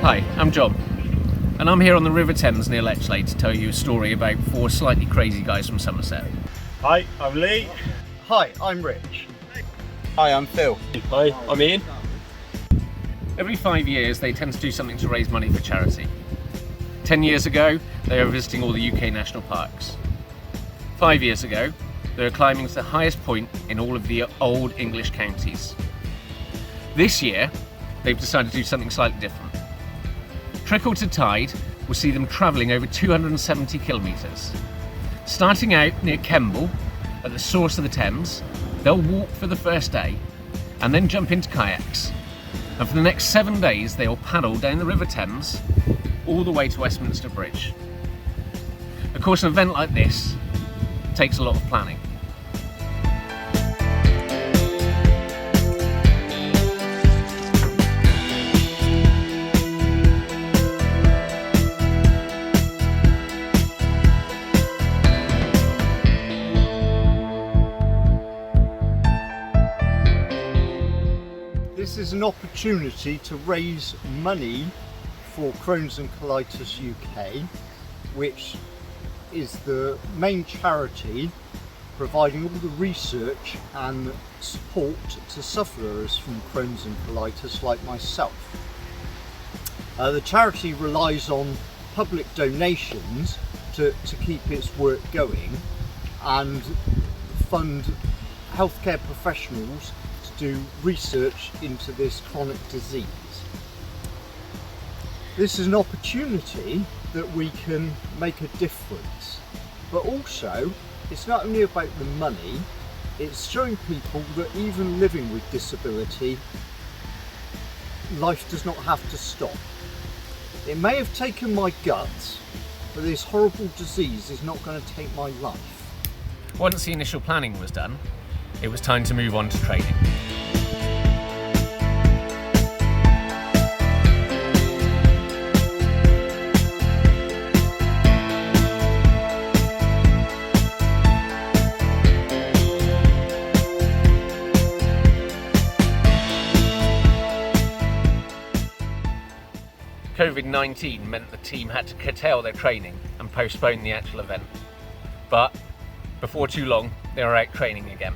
Hi, I'm John, and I'm here on the River Thames near Lechlade to tell you a story about 4 slightly crazy guys from Somerset. Hi, I'm Lee. Hi, I'm Rich. Hi, I'm Phil. Hi, I'm Ian. Every 5 years they tend to do something to raise money for charity. 10 years ago they were visiting all the UK national parks. 5 years ago they were climbing to the highest point in all of the old English counties. This year they've decided to do something slightly different. Trickle to Tide will see them travelling over 270 kilometres. Starting out near Kemble, at the source of the Thames, they'll walk for the first day and then jump into kayaks. And for the next 7 days they'll paddle down the River Thames all the way to Westminster Bridge. Of course, an event like this takes a lot of planning. This is an opportunity to raise money for Crohn's and Colitis UK, which is the main charity providing all the research and support to sufferers from Crohn's and Colitis like myself. The charity relies on public donations to keep its work going and fund healthcare professionals to do research into this chronic disease. This is an opportunity that we can make a difference, but also it's not only about the money, it's showing people that even living with disability, life does not have to stop. It may have taken my guts, but this horrible disease is not going to take my life. Once the initial planning was done, it was time to move on to training. COVID-19 meant the team had to curtail their training and postpone the actual event. But before too long, they were out training again.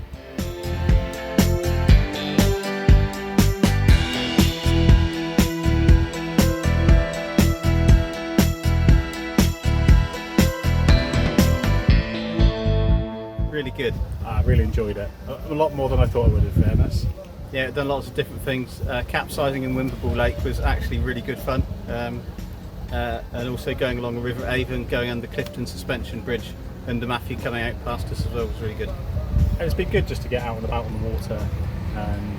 Really good. I really enjoyed it. A lot more than I thought I would, in fairness. Yeah, done lots of different things. Capsizing in Wimberpool Lake was actually really good fun. And also going along the River Avon, going under Clifton Suspension Bridge, and the Matthew coming out past us as well was really good. It's been good just to get out and about on the water and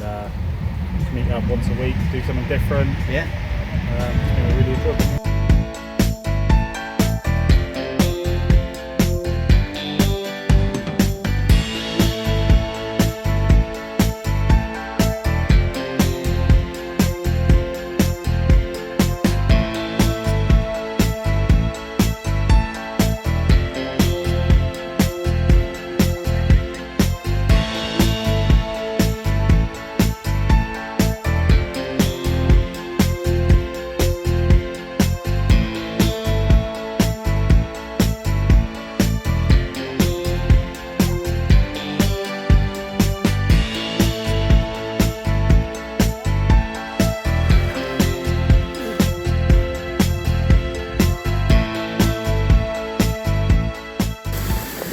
meet up once a week, do something different. Yeah. Really enjoyed it.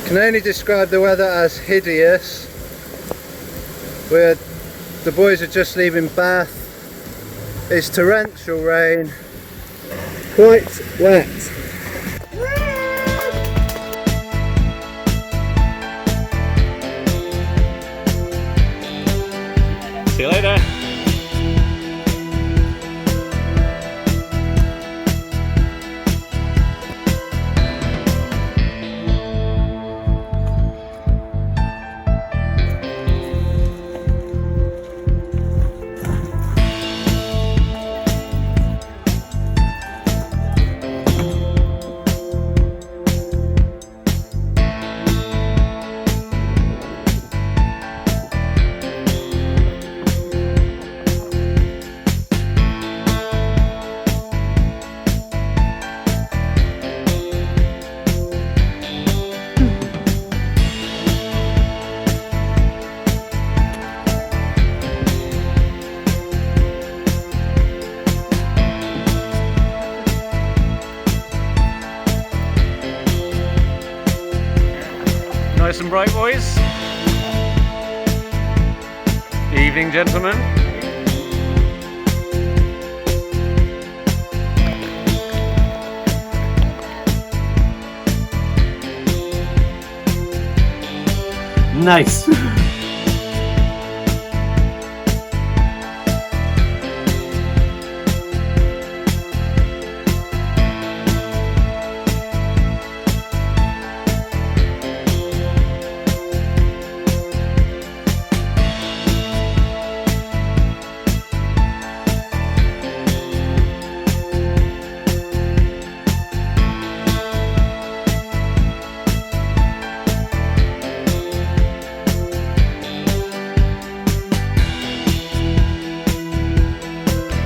Can only describe the weather as hideous. The boys are just leaving Bath. It's torrential rain, quite wet. See you later. bright, boys? Evening, gentlemen. Nice.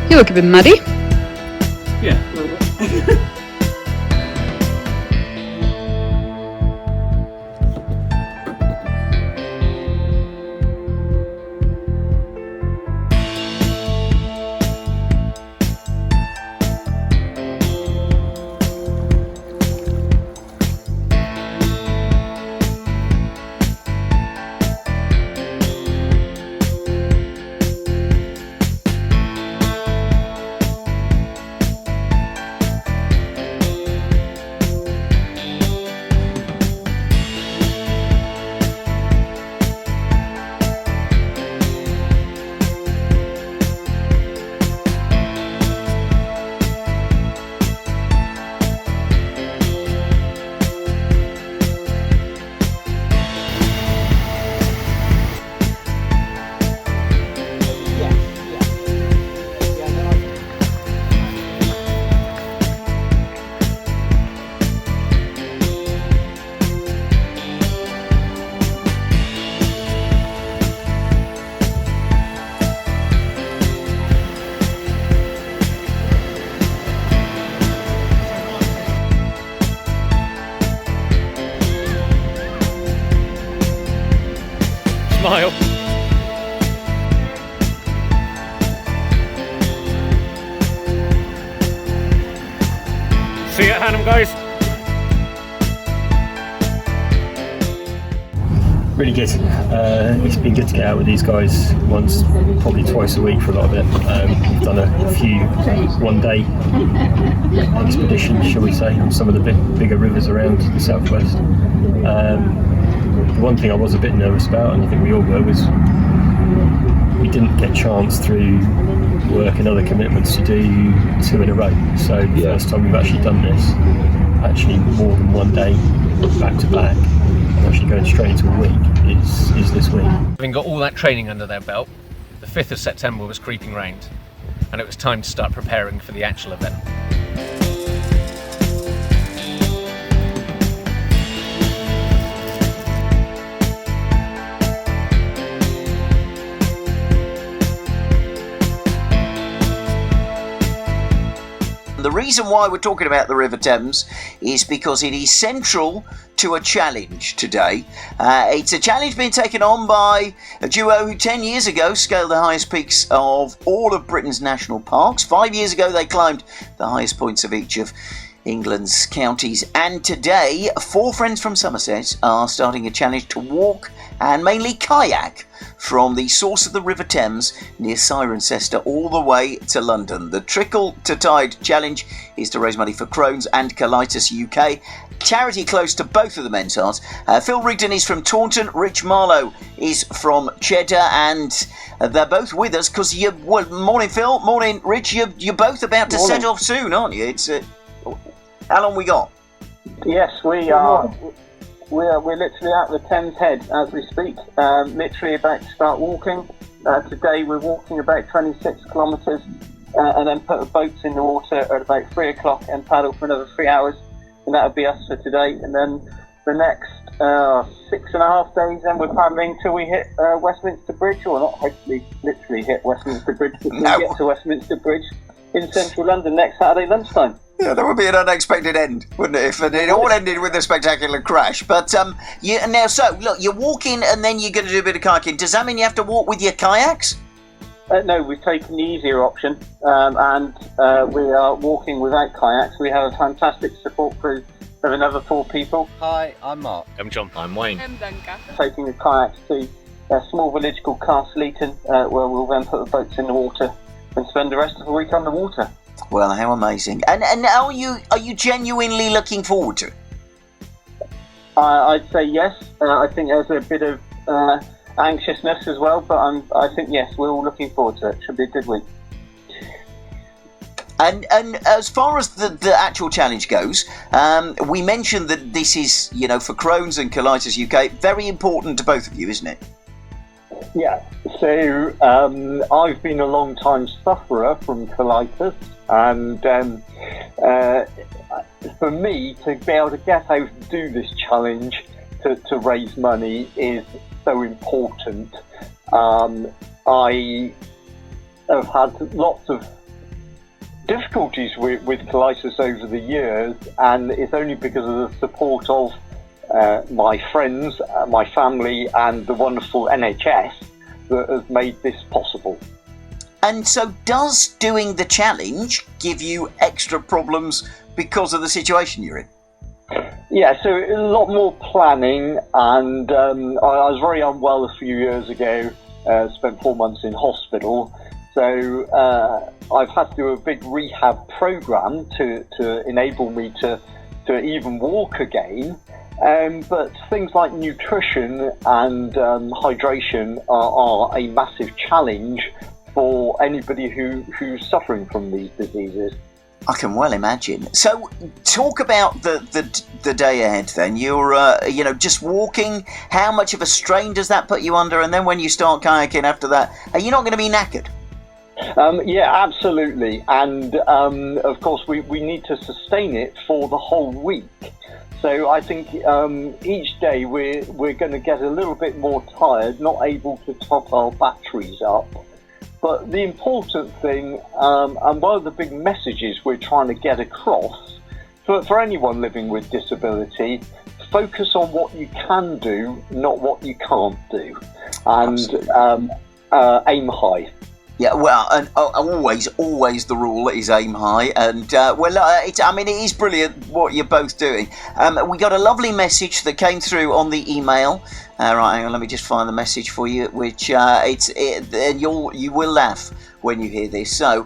You look a bit muddy. Yeah. Smile. See you at Hannam, guys. Really good. It's been good to get out with these guys once, probably twice a week for a lot of it. We've done a few one-day expeditions, shall we say, on some of the bigger rivers around the southwest. The one thing I was a bit nervous about, and I think we all were, was we didn't get a chance through work and other commitments to do 2 in a row. So the first time we've actually done this, actually more than one day back to back, and actually going straight into a week is this week. Having got all that training under their belt, the 5th of September was creeping round, and it was time to start preparing for the actual event. The reason why we're talking about the River Thames is because it is central to a challenge today. It's a challenge being taken on by a duo who 10 years ago scaled the highest peaks of all of Britain's national parks. 5 years ago they climbed the highest points of each of England's counties, and today 4 friends from Somerset are starting a challenge to walk and mainly kayak from the source of the River Thames near Cirencester all the way to London. The Trickle to Tide challenge is to raise money for Crohn's and Colitis UK, charity close to both of the men's hearts. Phil Rigdon is from Taunton, Rich Marlowe is from Cheddar, and they're both with us because morning Phil, morning Rich, you're both about to set off soon, aren't you? It's how long we got? Yes, we are. We're literally at the Thames Head as we speak, literally about to start walking. Today we're walking about 26 kilometres and then put the boats in the water at about 3 o'clock and paddle for another 3 hours, and that'll be us for today. And then the next 6.5 days then we're paddling till we hit Westminster Bridge, or not hopefully literally hit Westminster Bridge, but we'll get to Westminster Bridge in central London next Saturday lunchtime. Yeah, that would be an unexpected end, wouldn't it? If it all ended with a spectacular crash. But now, so look, you're walking and then you're going to do a bit of kayaking. Does that mean you have to walk with your kayaks? No, we've taken the easier option, and we are walking without kayaks. We have a fantastic support crew of another 4 people. Hi, I'm Mark. I'm John. I'm Wayne. I'm Duncan. Taking the kayaks to a small village called Castleton, where we'll then put the boats in the water and spend the rest of the week on the water. Well, how amazing! And are you genuinely looking forward to it? I'd say yes. I think there's a bit of anxiousness as well, but I think yes, we're all looking forward to it. Should be a good week. And as far as the actual challenge goes, we mentioned that this is, for Crohn's and Colitis UK, very important to both of you, isn't it? Yeah, so I've been a long time sufferer from colitis, and for me to be able to get out and do this challenge to raise money is so important. I have had lots of difficulties with colitis over the years, and it's only because of the support of my friends, my family, and the wonderful NHS that has made this possible. And so does doing the challenge give you extra problems because of the situation you're in? Yeah, so a lot more planning, and I was very unwell a few years ago, spent 4 months in hospital, so I've had to do a big rehab program to enable me to even walk again. But things like nutrition and hydration are a massive challenge for anybody who's suffering from these diseases. I can well imagine. So, talk about the day ahead. Then you're, just walking. How much of a strain does that put you under? And then when you start kayaking after that, are you not going to be knackered? Yeah, absolutely. And of course, we need to sustain it for the whole week. So I think each day we're going to get a little bit more tired, not able to top our batteries up. But the important thing, and one of the big messages we're trying to get across, for anyone living with disability, focus on what you can do, not what you can't do. And aim high. Yeah, well, and always the rule is aim high, and it is brilliant what you're both doing. We got a lovely message that came through on the email. Right, hang on, let me just find the message for you, which you will laugh when you hear this. So,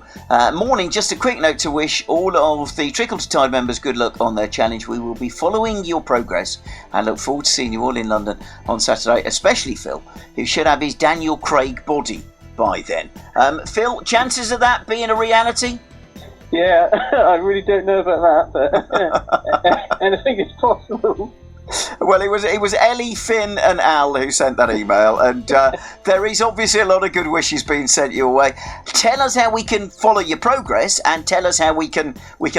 morning, just a quick note to wish all of the Trickle to Tide members good luck on their challenge. We will be following your progress and look forward to seeing you all in London on Saturday, especially Phil, who should have his Daniel Craig body by then. Phil, chances of that being a reality? Yeah, I really don't know about that, but anything is possible. Well, it was Ellie, Finn and Al who sent that email, and there is obviously a lot of good wishes being sent your way. Tell us how we can follow your progress, and tell us how we can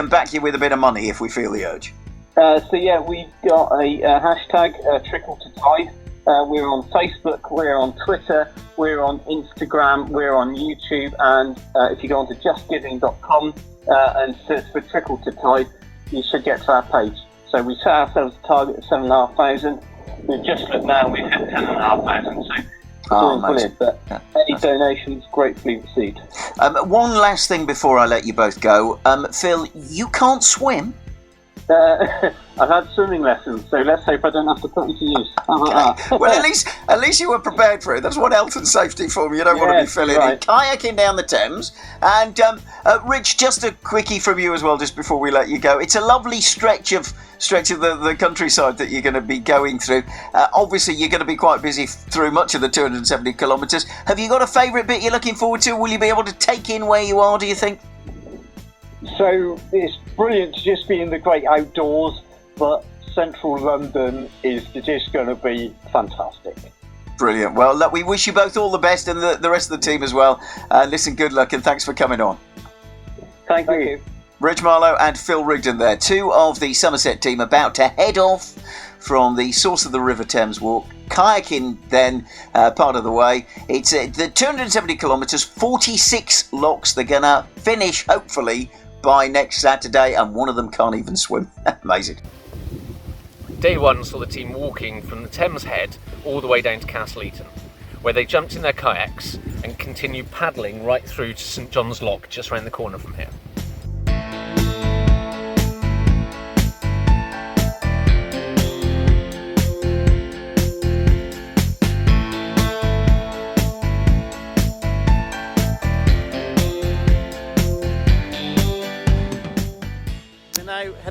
back you with a bit of money if we feel the urge. We've got a hashtag Trickle to Tide. We're on Facebook, we're on Twitter, we're on Instagram, we're on YouTube, and if you go onto justgiving.com and search for Trickle to Tide, you should get to our page. So we set ourselves a target of 7,500. We've just looked now, we've hit 10,500. So it's doing brilliant. But any donations gratefully received. One last thing before I let you both go. Phil, you can't swim. I've had swimming lessons, so let's hope I don't have to put them to use. Okay. Well, at least you were prepared for it. That's what health and safety for. You don't want to be filling in kayaking down the Thames. And Rich, just a quickie from you as well, just before we let you go. It's a lovely stretch of the countryside that you're going to be going through. Obviously, you're going to be quite busy through much of the 270 kilometres. Have you got a favourite bit you're looking forward to? Will you be able to take in where you are, do you think? So it's brilliant to just be in the great outdoors, but central London is just going to be fantastic. Brilliant. Well, look, we wish you both all the best, and the rest of the team as well. Listen, good luck, and thanks for coming on. Thank you. Rich Marlowe and Phil Rigdon there, two of the Somerset team about to head off from the source of the River Thames walk. Kayaking then, part of the way. It's the 270 kilometres, 46 locks. They're going to finish, hopefully, by next Saturday, and one of them can't even swim. Amazing. Day one saw the team walking from the Thames Head all the way down to Castleton, where they jumped in their kayaks and continued paddling right through to St. John's Lock, just around the corner from here.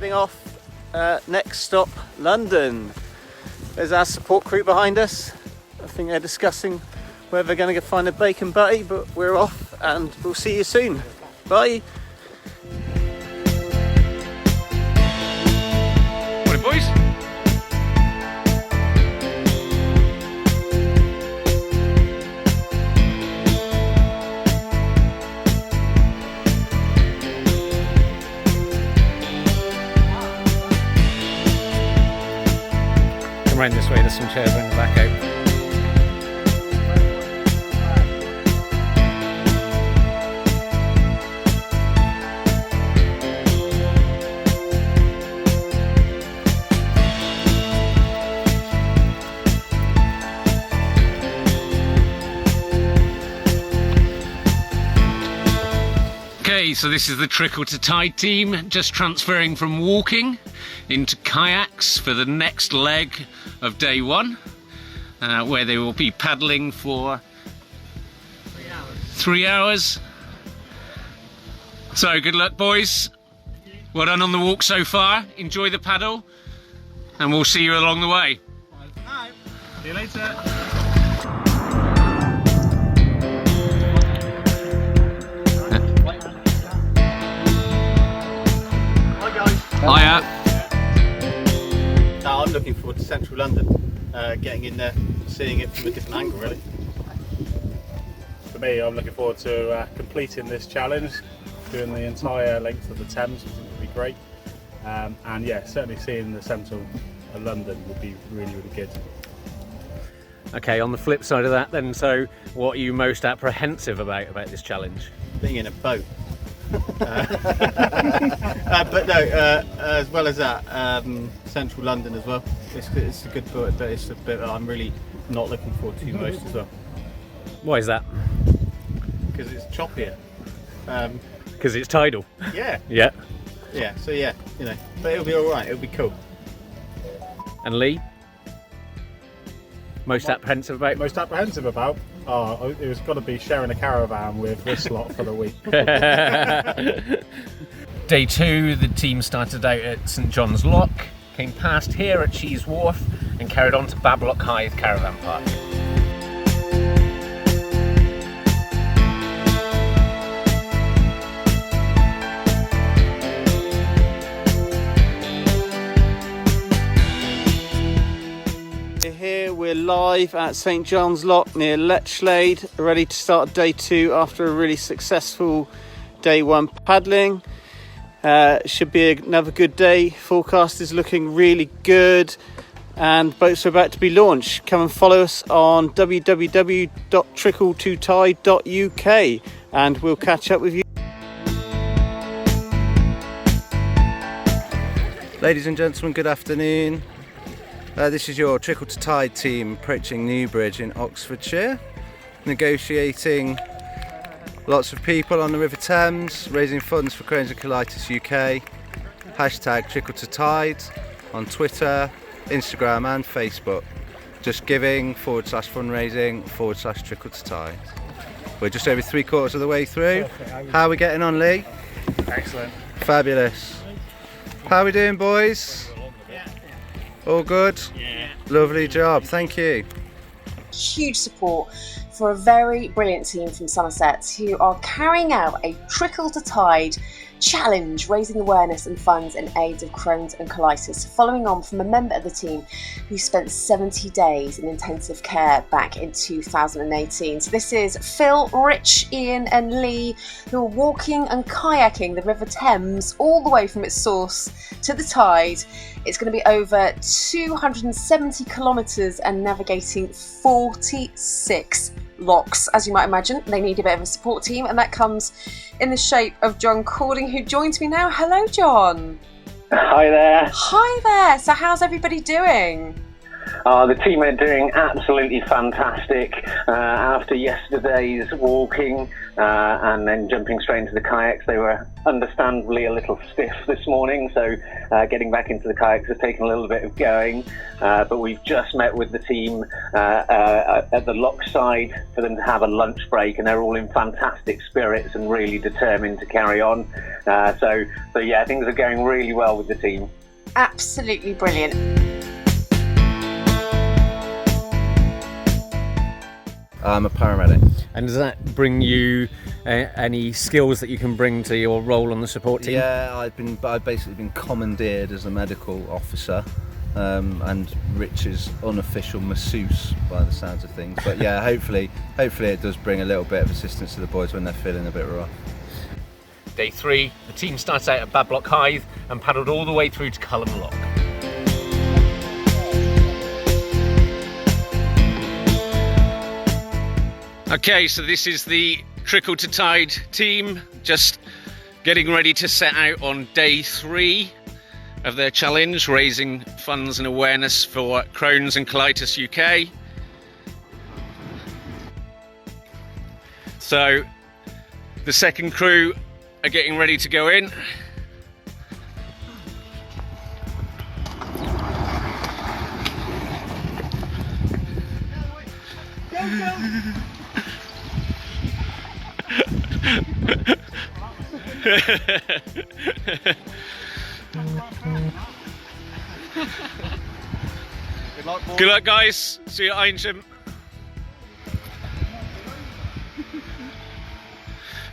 heading off. Next stop, London. There's our support crew behind us. I think they're discussing whether they're going to go find a bacon butty, but we're off and we'll see you soon. Bye. Morning, boys. Come round this way, there's some chairs around the back out. Okay, so this is the Trickle to Tide team, just transferring from walking into kayaks for the next leg of day one, where they will be paddling for 3 hours. So good luck, boys. Well done on the walk so far. Enjoy the paddle, and we'll see you along the way. See you later. Hiya. Now I'm looking forward to central London, getting in there, seeing it from a different angle really. For me, I'm looking forward to completing this challenge, doing the entire length of the Thames, which will be great. And yeah, certainly seeing the central of London would be really, really good. Okay, on the flip side of that then, so what are you most apprehensive about this challenge? Being in a boat. But no, as well as that, central London as well. It's a good boat, but it's a bit I'm really not looking forward to most as well. Why is that? Because it's choppier. Because it's tidal. Yeah. Yeah. Yeah, so yeah, you know, but it'll be alright, it'll be cool. And Lee? Most apprehensive about? Most apprehensive about? Oh, it was got to be sharing a caravan with this lot for the week. Day two, the team started out at St John's Lock, came past here at Cheese Wharf, and carried on to Bablock Hythe Caravan Park. Here we're live at St John's Lock near Lechlade, ready to start day two after a really successful day one paddling. Should be another good day. Forecast is looking really good and boats are about to be launched. Come and follow us on www.trickletotide.uk and we'll catch up with you. Ladies and gentlemen, good afternoon. This is your Trickle to Tide team approaching Newbridge in Oxfordshire, negotiating lots of people on the River Thames, raising funds for Crohn's and Colitis UK, hashtag Trickle to Tide on Twitter, Instagram and Facebook, just giving /fundraising /Trickle to Tide. We're just over 3/4 of the way through. How are we getting on, Lee? Excellent. Fabulous. How are we doing, boys? All good? Yeah. Lovely job, thank you. Huge support for a very brilliant team from Somerset who are carrying out a Trickle to Tide challenge, raising awareness and funds in aid of Crohn's and colitis, following on from a member of the team who spent 70 days in intensive care back in 2018. So this is Phil, Rich, Ian and Lee, who are walking and kayaking the River Thames all the way from its source to the tide. It's going to be over 270 kilometres and navigating 46 locks. As you might imagine, they need a bit of a support team, and that comes in the shape of John Cording, who joins me now. Hello, John. Hi there. Hi there. So how's everybody doing? The team are doing absolutely fantastic. After yesterday's walking and then jumping straight into the kayaks, they were understandably a little stiff this morning, so getting back into the kayaks has taken a little bit of going. But we've just met with the team at the lock side for them to have a lunch break, and they're all in fantastic spirits and really determined to carry on. So yeah, things are going really well with the team. Absolutely brilliant. I'm a paramedic. And does that bring you any skills that you can bring to your role on the support team? Yeah, I've basically been commandeered as a medical officer, and Rich's unofficial masseuse by the sounds of things. But yeah, hopefully it does bring a little bit of assistance to the boys when they're feeling a bit rough. Day 3, the team starts out at Bablock Hythe and paddled all the way through to Culham Lock. Okay, so this is the Trickle to Tide team, just getting ready to set out on day 3 of their challenge, raising funds and awareness for Crohn's and Colitis UK. So the second crew are getting ready to go in. Good luck, guys. See you at Eynsham.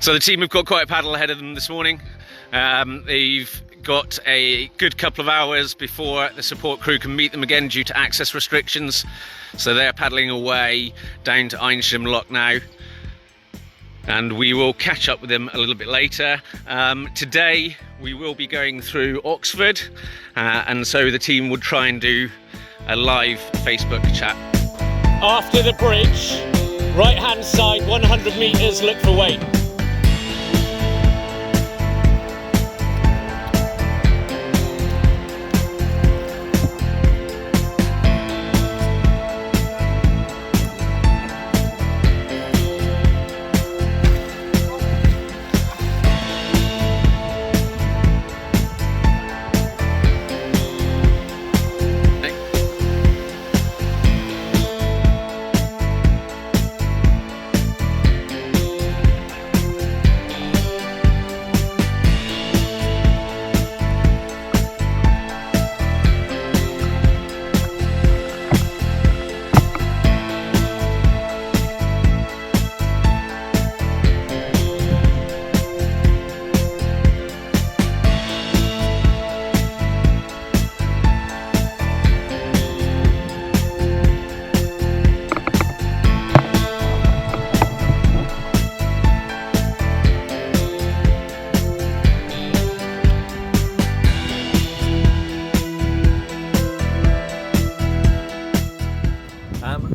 So the team have got quite a paddle ahead of them this morning. They've got a good couple of hours before the support crew can meet them again due to access restrictions. So they're paddling away down to Eynsham Lock now. And we will catch up with them a little bit later. Today we will be going through Oxford, and so the team would try and do a live Facebook chat. After the bridge, right hand side 100 metres, look for weight.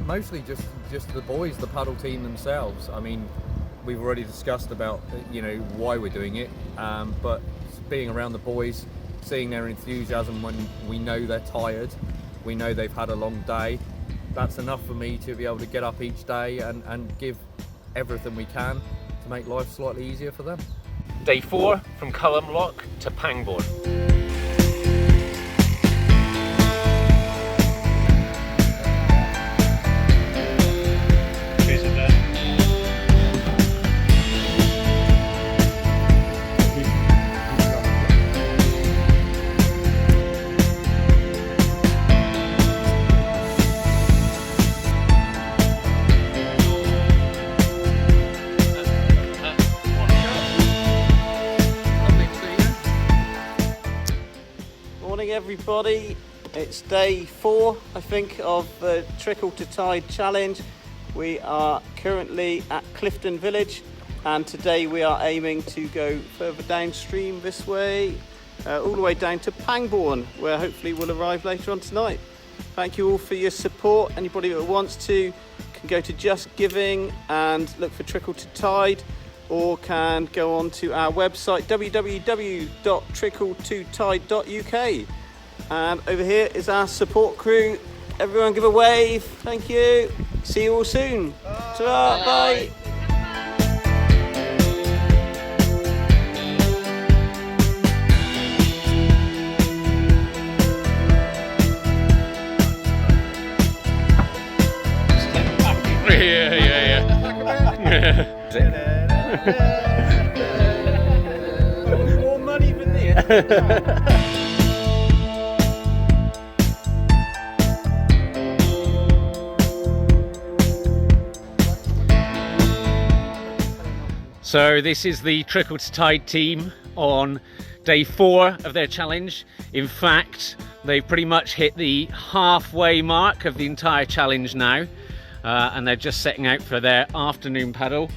Mostly just the boys, the paddle team themselves. I mean, we've already discussed about why we're doing it, but being around the boys, seeing their enthusiasm when we know they're tired, we know they've had a long day, that's enough for me to be able to get up each day and give everything we can to make life slightly easier for them. Day 4, from Culham Lock to Pangbourne. Everybody, it's day 4 I think of the Trickle to Tide challenge. We are currently at Clifton Village, and today we are aiming to go further downstream this way, all the way down to Pangbourne, where hopefully we'll arrive later on tonight. Thank you all for your support. Anybody that wants to can go to Just Giving and look for Trickle to Tide, or can go on to our website www.trickletotide.uk. And over here is our support crew Everyone give a wave. Thank you. See you all soon. Ta-ra, bye. More money than this. So this is the Trickle to Tide team on day 4 of their challenge. In fact, they've pretty much hit the halfway mark of the entire challenge now, and they're just setting out for their afternoon paddle,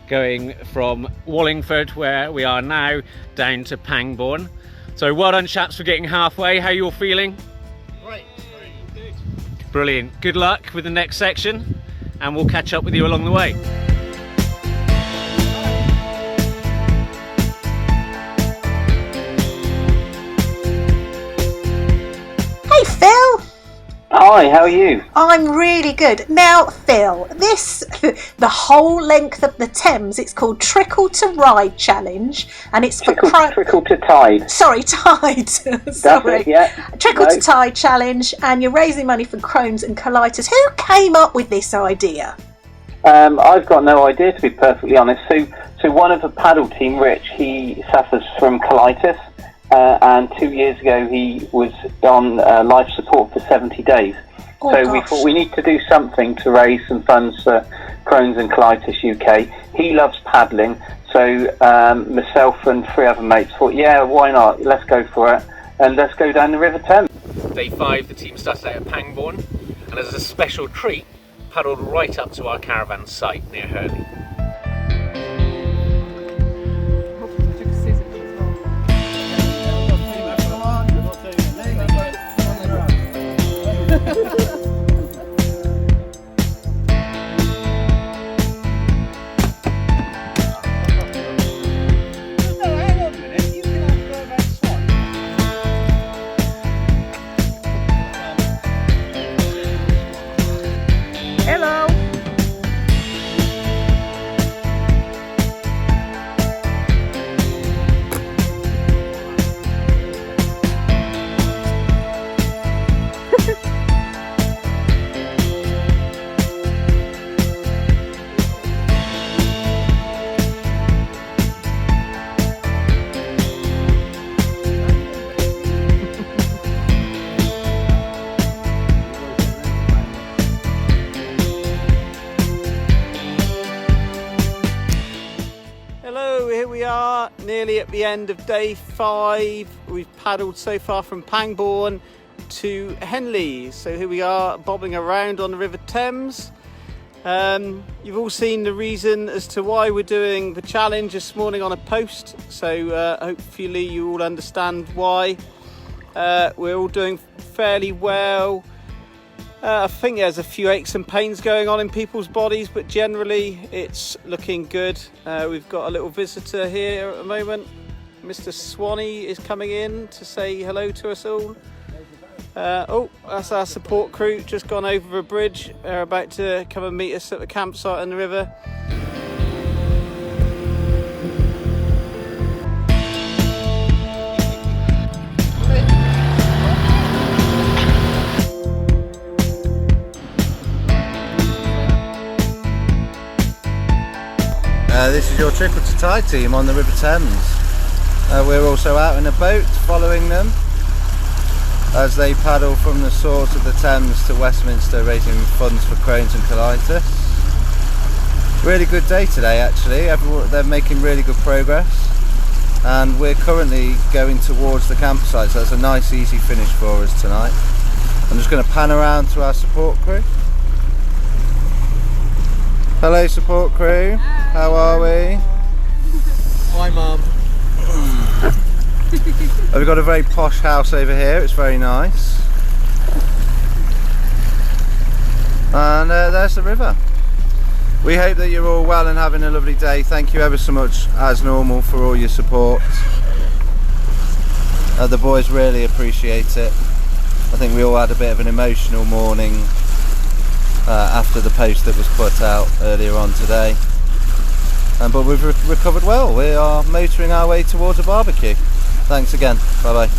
going from Wallingford, where we are now, down to Pangbourne. So well done chaps for getting halfway. How are you all feeling? Great. Very good. Brilliant. Good luck with the next section, and we'll catch up with you along the way. Hey Phil! Hi, how are you? I'm really good. Now Phil, the whole length of the Thames, it's called Trickle to Ride Challenge, and it's for Trickle to Tide. Sorry, Tide. Sorry. It, yeah. Trickle to Tide Challenge, and you're raising money for Crohn's and colitis. Who came up with this idea? I've got no idea, to be perfectly honest. So one of the paddle team, Rich, he suffers from colitis. And 2 years ago he was on life support for 70 days. We thought we need to do something to raise some funds for Crohn's and Colitis UK. He loves paddling, so myself and 3 other mates thought, yeah, why not? Let's go for it, and let's go down the River Thames. Day 5, the team started out at Pangbourne, and as a special treat, paddled right up to our caravan site near Hurley. Hello. Hello, here we are, nearly at the end of day 5. We've paddled so far from Pangbourne to Henley. So here we are, bobbing around on the River Thames. You've all seen the reason as to why we're doing the challenge this morning on a post. So hopefully you all understand why. We're all doing fairly well. I think there's a few aches and pains going on in people's bodies, but generally it's looking good. We've got a little visitor here at the moment. Mr. Swanee is coming in to say hello to us all. Oh, that's our support crew, just gone over a bridge. They're about to come and meet us at the campsite on the river. This is your Trickle to Tide team on the River Thames. We're also out in a boat following them as they paddle from the source of the Thames to Westminster, raising funds for Crohn's and colitis. Really good day today actually. They're making really good progress, and we're currently going towards the campsite, so that's a nice easy finish for us tonight. I'm just going to pan around to our support crew. Hello support crew, how are we? Hi Mum. We've got a very posh house over here, it's very nice. And there's the river. We hope that you're all well and having a lovely day. Thank you ever so much, as normal, for all your support. The boys really appreciate it. I think we all had a bit of an emotional morning after the post that was put out earlier on today. But we've recovered well. We are motoring our way towards a barbecue. Thanks again. Bye bye.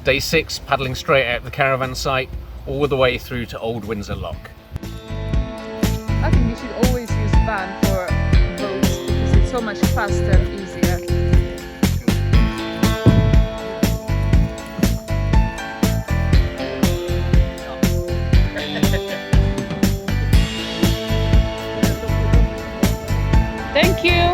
Day 6, paddling straight out of the caravan site, all the way through to Old Windsor Lock. I think you should always use van for boats because it's so much faster and easier. Thank you.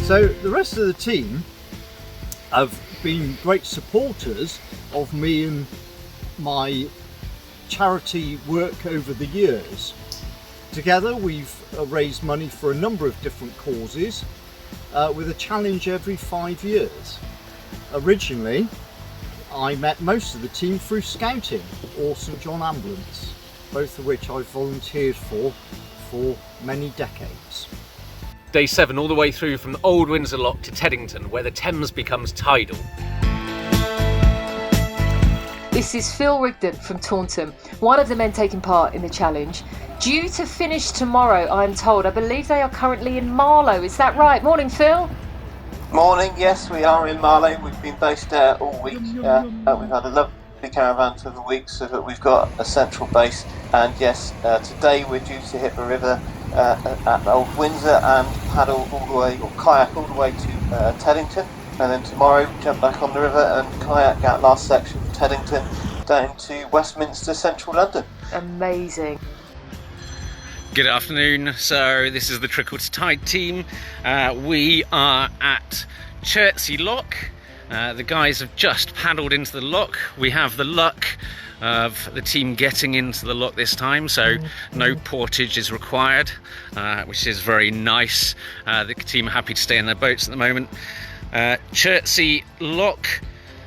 So the rest of the team have been great supporters of me and my charity work over the years. Together we've raised money for a number of different causes with a challenge every 5 years. Originally I met most of the team through scouting or St John Ambulance, both of which I've volunteered for many decades. Day 7, all the way through from Old Windsor Lock to Teddington, where the Thames becomes tidal. This is Phil Rigdon from Taunton, one of the men taking part in the challenge. Due to finish tomorrow, I'm told. I believe they are currently in Marlow, is that right? Morning, Phil. Morning, yes, we are in Marlow. We've been based there all week. We've had a lovely caravan for the week, so that we've got a central base. And yes, today we're due to hit the river at Old Windsor and paddle all the way, or kayak all the way to Teddington. And then tomorrow jump back on the river and kayak that last section from Teddington down to Westminster, central London. Amazing. Good afternoon. So this is the Trickle to Tide team. We are at Chertsey Lock. The guys have just paddled into the lock. We have the luck of the team getting into the lock this time, so no portage is required, which is very nice. The team are happy to stay in their boats at the moment. Chertsey Lock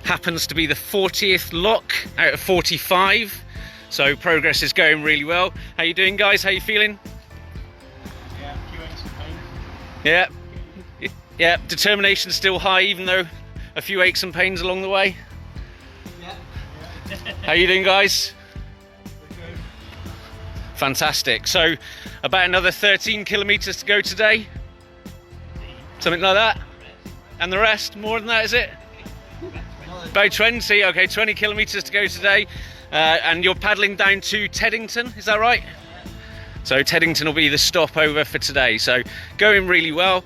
happens to be the 40th lock out of 45, so progress is going really well. How you doing, guys? How you feeling? Yeah, yeah, determination's still high, even though a few aches and pains along the way. How you doing, guys? Fantastic. So, about another 13 kilometres to go today? Something like that? And the rest? More than that, is it? About 20. Okay, 20 kilometres to go today. And you're paddling down to Teddington, is that right? So Teddington will be the stopover for today. So going really well.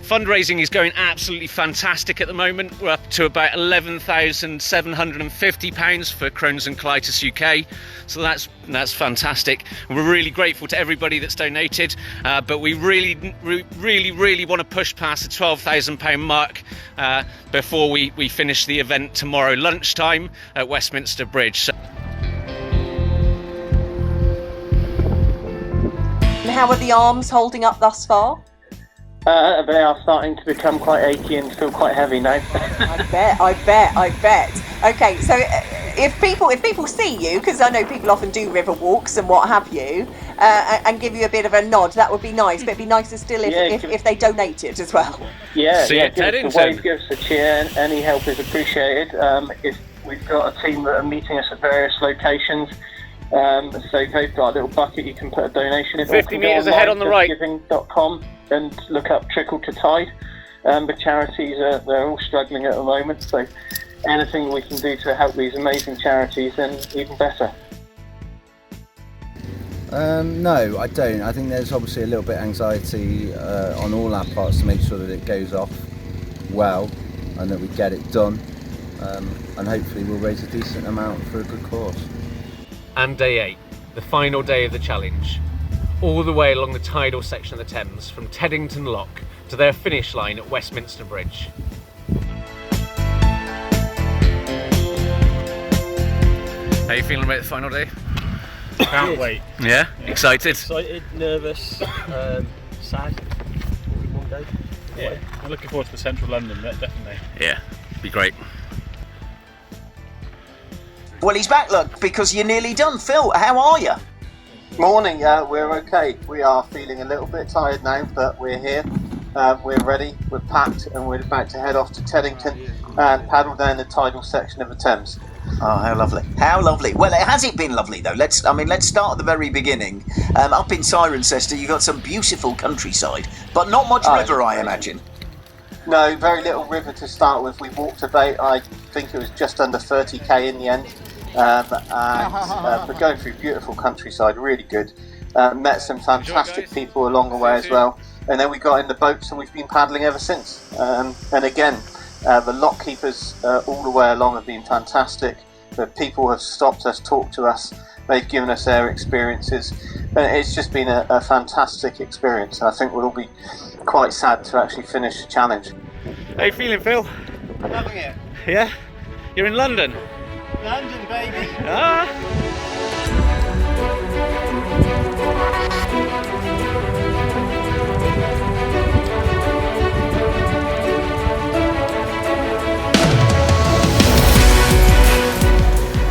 Fundraising is going absolutely fantastic at the moment. We're up to about £11,750 for Crohn's and Colitis UK. So that's fantastic. We're really grateful to everybody that's donated, but we really want to push past the £12,000 mark before we finish the event tomorrow lunchtime at Westminster Bridge. So And how are the arms holding up thus far? They are starting to become quite achy and feel quite heavy now. I bet. Okay, so if people see you, because I know people often do river walks and what have you, and give you a bit of a nod, that would be nice. But it'd be nicer still if they donated as well. Yeah, See you at give us a Teddington. wave, give us a cheer. Any help is appreciated. If we've got a team that are meeting us at various locations, so they've got a little bucket you can put a donation in. 50 metres ahead on the right. Giving.com and look up Trickle to Tide. The charities they're all struggling at the moment, so anything we can do to help these amazing charities, then even better. No, I don't. I think there's obviously a little bit of anxiety on all our parts to make sure that it goes off well and that we get it done, and hopefully we'll raise a decent amount for a good cause. And day 8, the final day of the challenge, all the way along the tidal section of the Thames from Teddington Lock to their finish line at Westminster Bridge. How are you feeling about the final day? Can't wait. Yeah? Excited? Excited, nervous, sad. All in one day. Yeah, I'm looking forward to the central London bit, definitely. Yeah, be great. Well, he's back, look, because you're nearly done. Phil, how are you? Morning, we're okay. We are feeling a little bit tired now, but we're here. We're ready, we're packed, and we're about to head off to Teddington and paddle down the tidal section of the Thames. Oh, how lovely. How lovely. Well, has it been lovely, though? Let's start at the very beginning. Up in Cirencester, you've got some beautiful countryside, but not much river, I imagine. No, very little river to start with. We walked about, I think it was just under 30k in the end. And we're going through beautiful countryside, really good. Met some fantastic people along the way as well. And then we got in the boats and we've been paddling ever since. And again, the lock keepers all the way along have been fantastic. The people have stopped us, talked to us, they've given us their experiences. And it's just been a fantastic experience. And I think we'll all be quite sad to actually finish the challenge. How you feeling, Phil? Loving it. Yeah? You're in London? London, baby. Ah!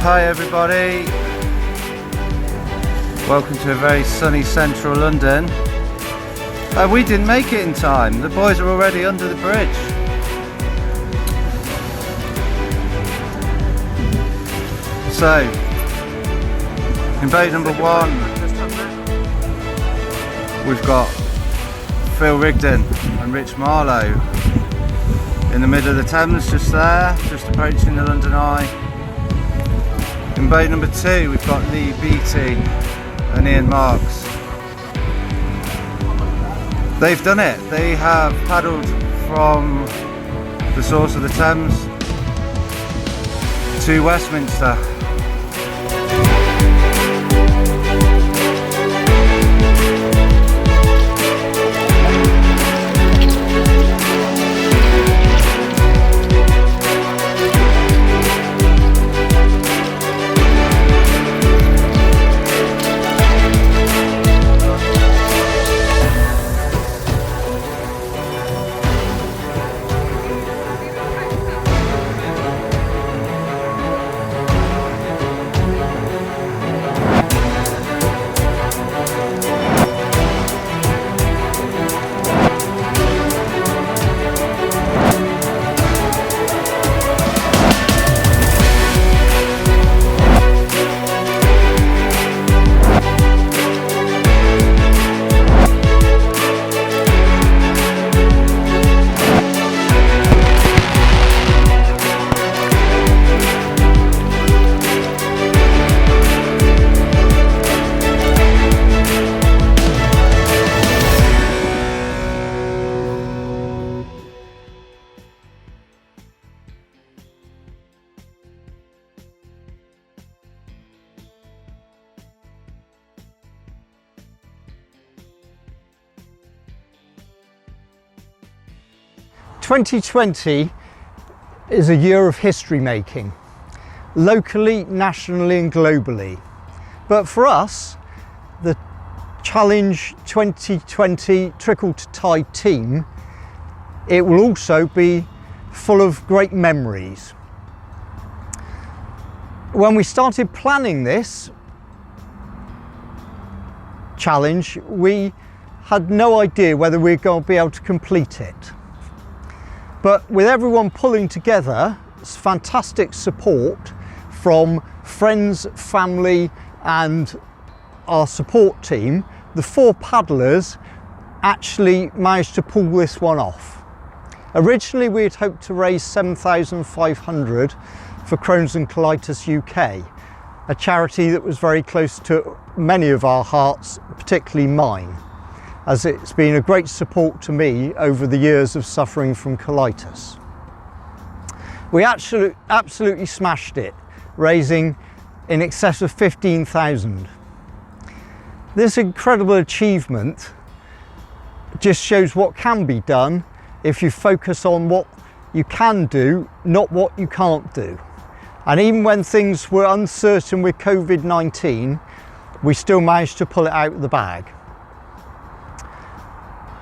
Hi everybody, welcome to a very sunny central London. We didn't make it in time, the boys are already under the bridge. So, in boat number 1, we've got Phil Rigdon and Rich Marlowe in the middle of the Thames, just there, just approaching the London Eye. In boat number 2, we've got Lee Beattie and Ian Marks. They've done it. They have paddled from the source of the Thames to Westminster. 2020 is a year of history making, locally, nationally and globally. But for us, the Challenge 2020 Trickle to Tide team, it will also be full of great memories. When we started planning this challenge, we had no idea whether we were going to be able to complete it. But with everyone pulling together, it's fantastic support from friends, family and our support team, the 4 paddlers actually managed to pull this one off. Originally we had hoped to raise 7,500 for Crohn's and Colitis UK, a charity that was very close to many of our hearts, particularly mine, as it's been a great support to me over the years of suffering from colitis. We absolutely smashed it, raising in excess of 15,000. This incredible achievement just shows what can be done if you focus on what you can do, not what you can't do. And even when things were uncertain with COVID-19, we still managed to pull it out of the bag.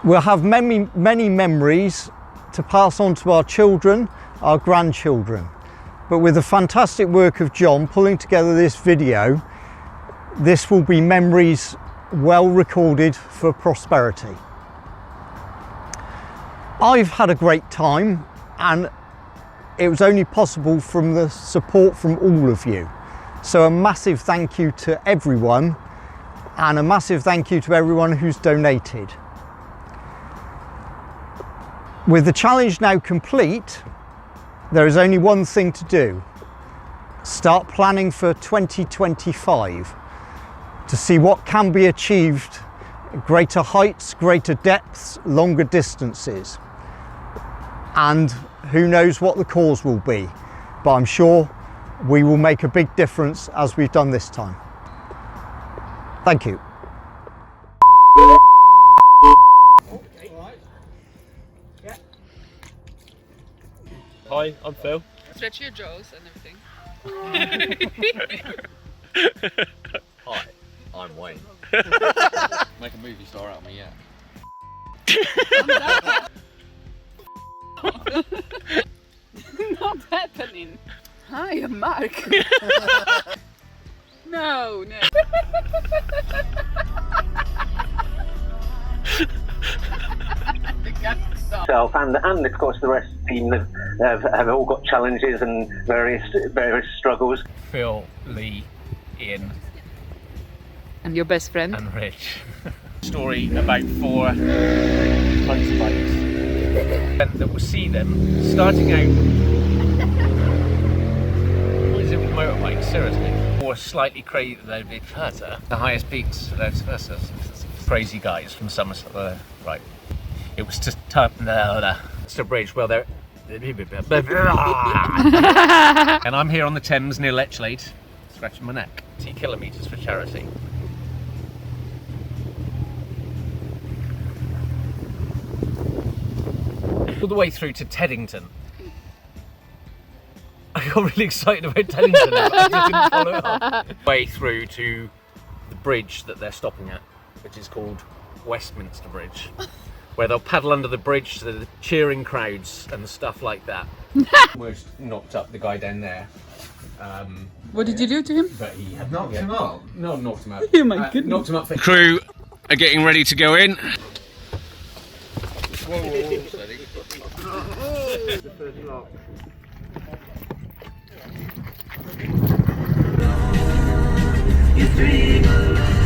We'll have many memories to pass on to our children, our grandchildren. But with the fantastic work of John pulling together this video, this will be memories well recorded for prosperity. I've had a great time, and it was only possible from the support from all of you. So a massive thank you to everyone, and a massive thank you to everyone who's donated. With the challenge now complete, there is only one thing to do. Start planning for 2025 to see what can be achieved, greater heights, greater depths, longer distances. And who knows what the cause will be, but I'm sure we will make a big difference as we've done this time. Thank you. Hi, I'm Phil. Stretch your jaws and everything. Hi, I'm Wayne. Make a movie star out of me, yeah. Not happening. Hi, I'm Mark. No. Self and of course the rest of the team have all got challenges and various struggles. Phil, Lee, Ian, And your best friend? and Rich. Story about 4 motorbikes that will see them starting out. What is it with motorbikes? Seriously, or slightly crazy. The highest peaks. Crazy guys from Somerset. Right. It was just it's a bridge. Well, they're. And I'm here on the Thames near Lechlade, scratching my neck. 2 kilometres for charity. All the way through to Teddington. I got really excited about Teddington. I just didn't follow it up. Way through to the bridge that they're stopping at, which is called Westminster Bridge, where they'll paddle under the bridge to the cheering crowds and stuff like that. Almost knocked up the guy down there. What did you do to him? But he had knocked him up. No, knocked him out. Oh my goodness. Knocked him up. The crew are getting ready to go in. Whoa, steady. The first lock. You dream alone.